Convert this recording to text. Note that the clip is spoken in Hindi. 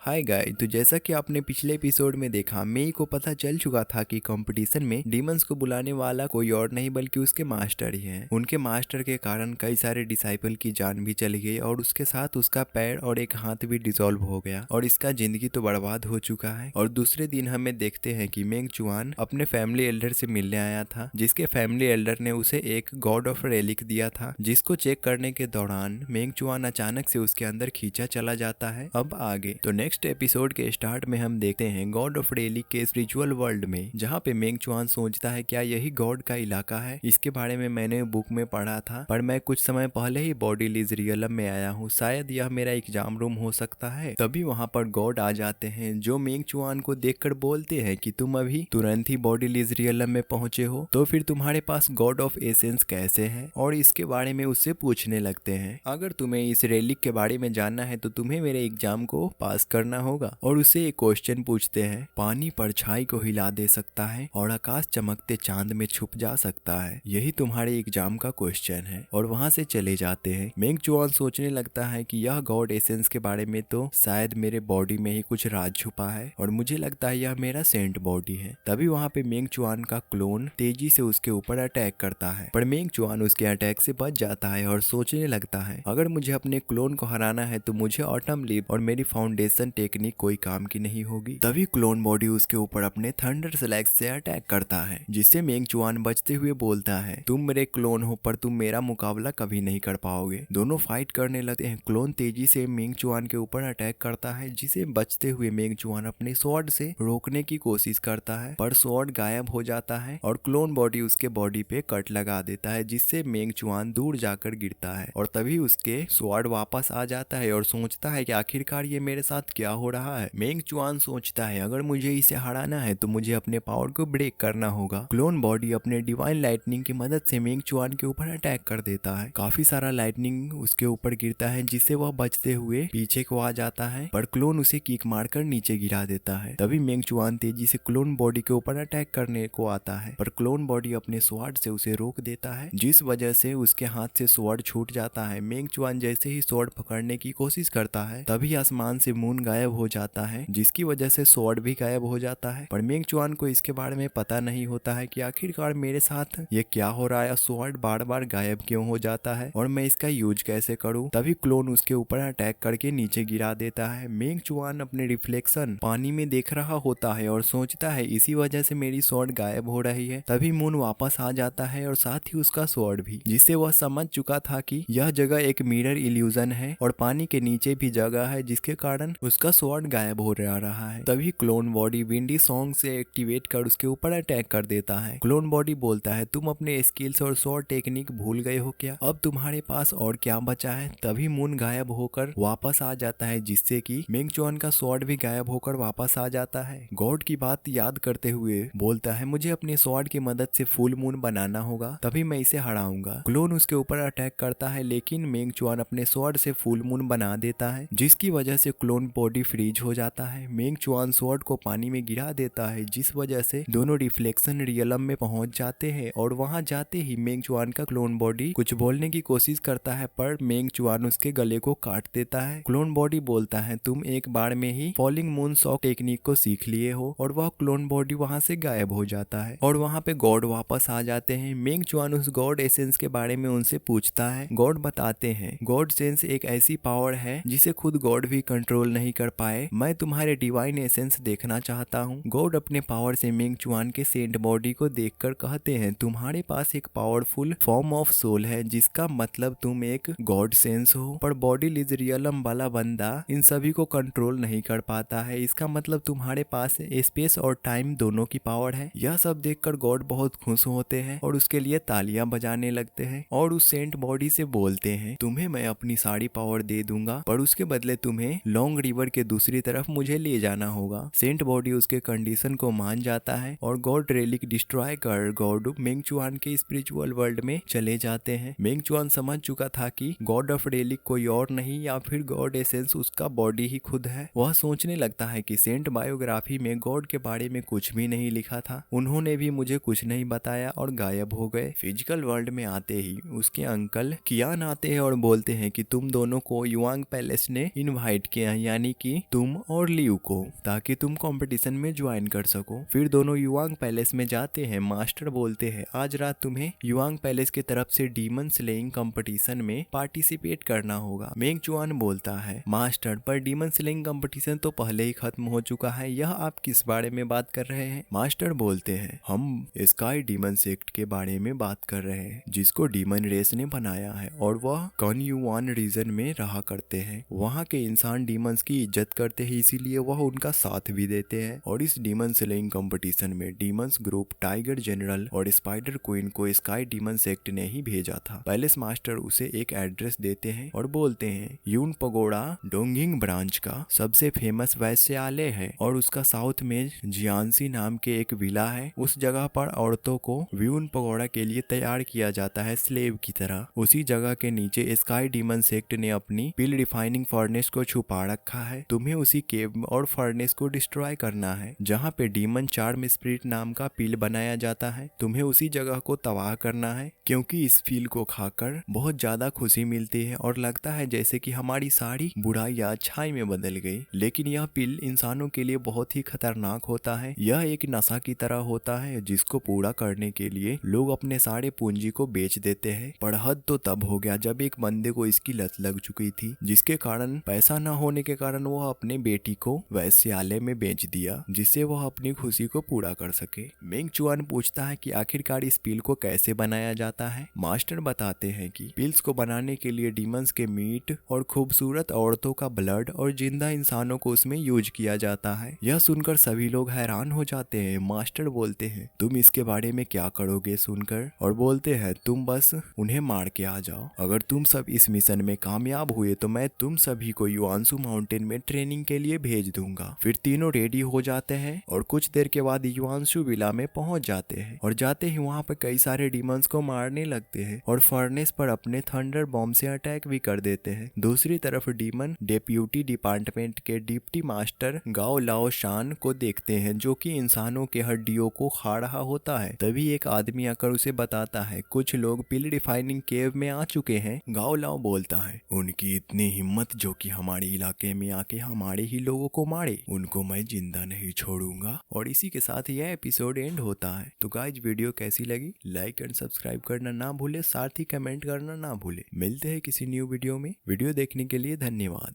हाय गाय, तो जैसा कि आपने पिछले एपिसोड में देखा, मेई को पता चल चुका था कि कंपटीशन में डीमंस को बुलाने वाला कोई और नहीं बल्कि उसके मास्टर ही हैं। उनके मास्टर के कारण कई सारे डिसाइपल की जान भी चली गई और उसके साथ उसका पैर और एक हाथ भी डिसॉल्व हो गया और इसका जिंदगी तो बर्बाद हो चुका है। और दूसरे दिन हमें देखते हैं कि मेंग चुआन अपने फैमिली एल्डर से मिलने आया था, जिसके फैमिली एल्डर ने उसे एक गॉड ऑफ रेलिक दिया था, जिसको चेक करने के दौरान मेंग चुआन अचानक से उसके अंदर खींचा चला जाता है। अब आगे तो नेक्स्ट एपिसोड के स्टार्ट में हम देखते हैं गॉड ऑफ रेलिक के स्पिरिचुअल वर्ल्ड में, जहाँ पे मेंग चुआन सोचता है क्या यही गॉड का इलाका है। इसके बारे में मैंने बुक में पढ़ा था, पर मैं कुछ समय पहले ही बॉडी लीज रियलम में आया हूँ, शायद यह मेरा एग्जाम रूम हो सकता है। तभी वहाँ पर गॉड आ जाते हैं जो मेंग चुआन को देखकर बोलते हैं कि तुम अभी तुरंत ही बॉडी लीज रियलम में पहुंचे हो, तो फिर तुम्हारे पास गॉड ऑफ एसेंस कैसे है, और इसके बारे में उससे पूछने लगते हैं। अगर तुम्हें इस रेलिक के बारे में जानना है तो तुम्हें मेरे एग्जाम को पास करना होगा। और उसे एक क्वेश्चन पूछते हैं, पानी परछाई को हिला दे सकता है और आकाश चमकते चांद में छुप जा सकता है, यही तुम्हारे एग्जाम का क्वेश्चन है। और वहां से चले जाते हैं। मेंग चुआन सोचने लगता है कि यह गॉड एसेंस के बारे में तो शायद मेरे बॉडी में ही कुछ राज छुपा है और मुझे लगता है यह मेरा सेंट बॉडी है। तभी वहां पे मेंग चुआन का क्लोन तेजी से उसके ऊपर अटैक करता है, पर मेंग चुआन उसके अटैक से बच जाता है और सोचने लगता है अगर मुझे अपने क्लोन को हराना है तो मुझे ऑटम लीप और मेरी फाउंडेशन टेक्निक कोई काम की नहीं होगी। तभी क्लोन बॉडी उसके ऊपर अपने थंडर स्लैग से अटैक करता है, जिससे मेंग चुआन बचते हुए बोलता है, तुम मेरे क्लोन हो पर तुम मेरा मुकाबला कभी नहीं कर पाओगे। दोनों फाइट करने लगते हैं। क्लोन तेजी से मेंग चुआन के ऊपर अटैक करता है, जिसे बचते हुए मेंग चुआन अपने स्वॉर्ड से रोकने की कोशिश करता है, पर स्वॉर्ड गायब हो जाता है और क्लोन बॉडी उसके बॉडी पे कट लगा देता है, जिससे मेंग चुआन दूर जाकर गिरता है। और तभी उसके स्वॉर्ड वापस आ जाता है और सोचता है कि आखिरकार ये मेरे साथ क्या हो रहा है। मेंग चुआन सोचता है अगर मुझे इसे हराना है तो मुझे अपने पावर को ब्रेक करना होगा। क्लोन बॉडी अपने डिवाइन लाइटनिंग की मदद से मेंग चुआन के ऊपर अटैक कर देता है। काफी सारा लाइटनिंग उसके ऊपर गिरता है, जिससे वह बचते हुए पीछे को आ जाता है, पर क्लोन उसे किक मारकर नीचे गिरा देता है। तभी मेंग चुआन तेजी से क्लोन बॉडी के ऊपर अटैक करने को आता है, पर क्लोन बॉडी अपने स्वॉर्ड से उसे रोक देता है, जिस वजह से उसके हाथ से स्वॉर्ड छूट जाता है। मेंग चुआन जैसे ही स्वॉर्ड पकड़ने की कोशिश करता है, तभी आसमान से मून गायब हो जाता है, जिसकी वजह से स्वॉर्ड भी गायब हो जाता है। पर मेंग चुआन को इसके बारे में पता नहीं होता है कि आखिरकार मेरे साथ ये क्या हो रहा है, स्वॉर्ड बार बार गायब क्यों हो जाता है और मैं इसका यूज कैसे करूं। तभी क्लोन उसके ऊपर अटैक करके नीचे गिरा देता है। मेंग चुआन अपने रिफ्लेक्शन पानी में देख रहा होता है और सोचता है इसी वजह से मेरी स्वॉर्ड गायब हो रही है। तभी मून वापस आ जाता है और साथ ही उसका स्वॉर्ड भी, जिससे वह समझ चुका था कि यह जगह एक मिरर इल्यूजन है और पानी के नीचे भी जगह है, जिसके कारण उसका स्वॉर्ड गायब हो रहा है। तभी क्लोन बॉडी विंडी सॉन्ग से एक्टिवेट कर उसके ऊपर अटैक कर देता है। क्लोन बॉडी बोलता है, तुम अपने स्किल्स और स्वॉर्ड टेक्निक भूल गए हो क्या, अब तुम्हारे पास और क्या बचा है। तभी मून गायब होकर वापस आ जाता है, जिससे कि मेंग चुआन का स्वॉर्ड भी गायब होकर वापस आ जाता है। गॉड की बात याद करते हुए बोलता है, मुझे अपने स्वॉर्ड की मदद से फुल मून बनाना होगा, तभी मैं इसे हराऊंगा। क्लोन उसके ऊपर अटैक करता है, लेकिन मेंग चुआन अपने स्वॉर्ड से फुल मून बना देता है, जिसकी वजह से क्लोन बॉडी फ्रीज हो जाता है। मेंग चुआन स्वॉर्ड को पानी में गिरा देता है, जिस वजह से दोनों रिफ्लेक्शन रियलम में पहुंच जाते हैं। और वहां जाते ही मेंग चुआन का क्लोन बॉडी कुछ बोलने की कोशिश करता है, पर मेंग चुआन उसके गले को काट देता है। क्लोन बॉडी बोलता है, तुम एक बार में ही फॉलिंग मून सॉक टेक्निक को सीख लिए हो, और वह क्लोन बॉडी वहां से गायब हो जाता है और वहां पे गॉड वापस आ जाते हैं। मेंग चुआन उस गॉड एसेंस के बारे में उनसे पूछता है। गॉड बताते हैं, गॉड सेंस एक ऐसी पावर है जिसे खुद गॉड भी कंट्रोल नहीं कर पाए। मैं तुम्हारे डिवाइन एसेंस देखना चाहता हूँ। गॉड अपने पावर से मेंग चुआन के सेंट बॉडी को देखकर कहते हैं, तुम्हारे पास एक पावरफुल फॉर्म ऑफ सोल है, जिसका मतलब तुम एक गॉड सेंस हो, पर बॉडी लीज रियलम वाला बंदा इन सभी को कंट्रोल नहीं कर पाता है। इसका मतलब तुम्हारे पास स्पेस और टाइम दोनों की पावर है। यह सब देखकर गॉड बहुत खुश होते हैं और उसके लिए तालियां बजाने लगते हैं और उस सेंट बॉडी से बोलते हैं, तुम्हें मैं अपनी सारी पावर दे दूंगा, पर उसके बदले तुम्हें लॉन्ग रिवर के दूसरी तरफ मुझे ले जाना होगा। सेंट बॉडी उसके कंडीशन को मान जाता है और गॉड रेलिक डिस्ट्रॉय कर गॉड मेंग चुआन के स्पिरिचुअल वर्ल्ड में चले जाते हैं। मेंग चुआन समझ चुका था कि गॉड ऑफ रेलिक कोई और नहीं या फिर गॉड एसेंस उसका बॉडी ही खुद है। वह सोचने लगता है कि सेंट बायोग्राफी में गॉड के बारे में कुछ भी नहीं लिखा था, उन्होंने भी मुझे कुछ नहीं बताया और गायब हो गए। फिजिकल वर्ल्ड में आते ही उसके अंकल कियान आते हैं और बोलते हैं कि तुम दोनों को युआंग पैलेस ने इनवाइट किया है, यानी की तुम और लियू को, ताकि तुम कंपटीशन में ज्वाइन कर सको। फिर दोनों युआंग पैलेस में जाते हैं। मास्टर बोलते हैं आज रात तुम्हें युआंग पैलेस की तरफ से डीमन स्लेइंग कंपटीशन में पार्टिसिपेट करना होगा। मेंग चुआन बोलता है मास्टर पर डीमन स्लेइंग कंपटीशन तो पहले ही खत्म हो चुका है, यह आप किस बारे में बात कर रहे हैं? मास्टर बोलते हैं हम स्काई डीमन सेक्ट के बारे में बात कर रहे हैं, जिसको डीमन रेस ने बनाया है और वह कन युआन रीजन में रहा करते हैं। वहाँ के इंसान डीमंस की इज्जत करते हैं, इसीलिए वह उनका साथ भी देते हैं। और इस डीमन स्लेइंग कंपटीशन में डीमंस ग्रुप टाइगर जनरल और स्पाइडर क्वीन को स्काई डीमन सेक्ट ने ही भेजा था। पैलेस मास्टर उसे एक एड्रेस देते हैं और बोलते हैं यून पगोड़ा डोंगिंग ब्रांच का सबसे फेमस वैश्यालय है और उसका साउथ में जियांसी नाम के एक विला है। उस जगह पर औरतों को व्यून पगोड़ा के लिए तैयार किया जाता है स्लेव की तरह। उसी जगह के नीचे स्काई डीमन सेक्ट ने अपनी पिल रिफाइनिंग फर्नेस को छुपा रखा है। तुम्हें उसी केव और फर्नेस को डिस्ट्रॉय करना है जहाँ पे डीमन चार्म स्पिरिट नाम का पिल बनाया जाता है। तुम्हें उसी जगह को तबाह करना है, क्योंकि इस पिल को खाकर बहुत ज्यादा खुशी मिलती है और लगता है जैसे कि हमारी सारी बुराइयां अच्छाई में बदल गई। लेकिन यह पिल इंसानों के लिए बहुत ही खतरनाक होता है। यह एक नशा की तरह होता है जिसको पूरा करने के लिए लोग अपने सारे पूंजी को बेच देते हैं। पर हद तो तब हो गया जब एक बंदे को इसकी लत लग चुकी थी, जिसके कारण पैसा न होने के कारण वह अपने बेटी को वैश्यालय में बेच दिया, जिससे वह अपनी खुशी को पूरा कर सके। मेंग चुआन पूछता है कि आखिरकार इस पिल को कैसे बनाया जाता है। मास्टर बताते हैं कि पिल्स को बनाने के लिए डीमंस के मीट और खूबसूरत औरतों का ब्लड और जिंदा इंसानों को उसमें यूज किया जाता है। यह सुनकर सभी लोग हैरान हो जाते हैं। मास्टर बोलते हैं तुम इसके बारे में क्या करोगे सुनकर, और बोलते हैं तुम बस उन्हें मार के आ जाओ। अगर तुम सब इस मिशन में कामयाब हुए तो मैं तुम सभी को युआंसू माउंटेन में ट्रेनिंग के लिए भेज दूंगा। फिर तीनों रेडी हो जाते हैं और कुछ देर के बाद युआंसू विला में पहुंच जाते हैं और जाते ही वहां पर कई सारे डीमंस को मारने लगते हैं और फर्नेस पर अपने थंडर बॉम्ब से अटैक भी कर देते हैं। दूसरी तरफ डीमन डेप्यूटी डिपार्टमेंट के डिप्टी मास्टर गाओ लाओ शान को देखते हैं, जो कि इंसानों के हड्डियों को खा रहा होता है। तभी एक आदमी आकर उसे बताता है कुछ लोग पिल रिफाइनिंग केव में आ चुके हैं। गाओ लाओ बोलता है उनकी इतनी हिम्मत जो कि हमारे इलाके में आके हमारे ही लोगों को मारे, उनको मैं जिंदा नहीं छोड़ूंगा। और इसी के साथ यह एपिसोड एंड होता है। तो गाइज वीडियो कैसी लगी लाइक एंड सब्सक्राइब करना ना भूले, साथ ही कमेंट करना ना भूले। मिलते हैं किसी न्यू वीडियो में। वीडियो देखने के लिए धन्यवाद।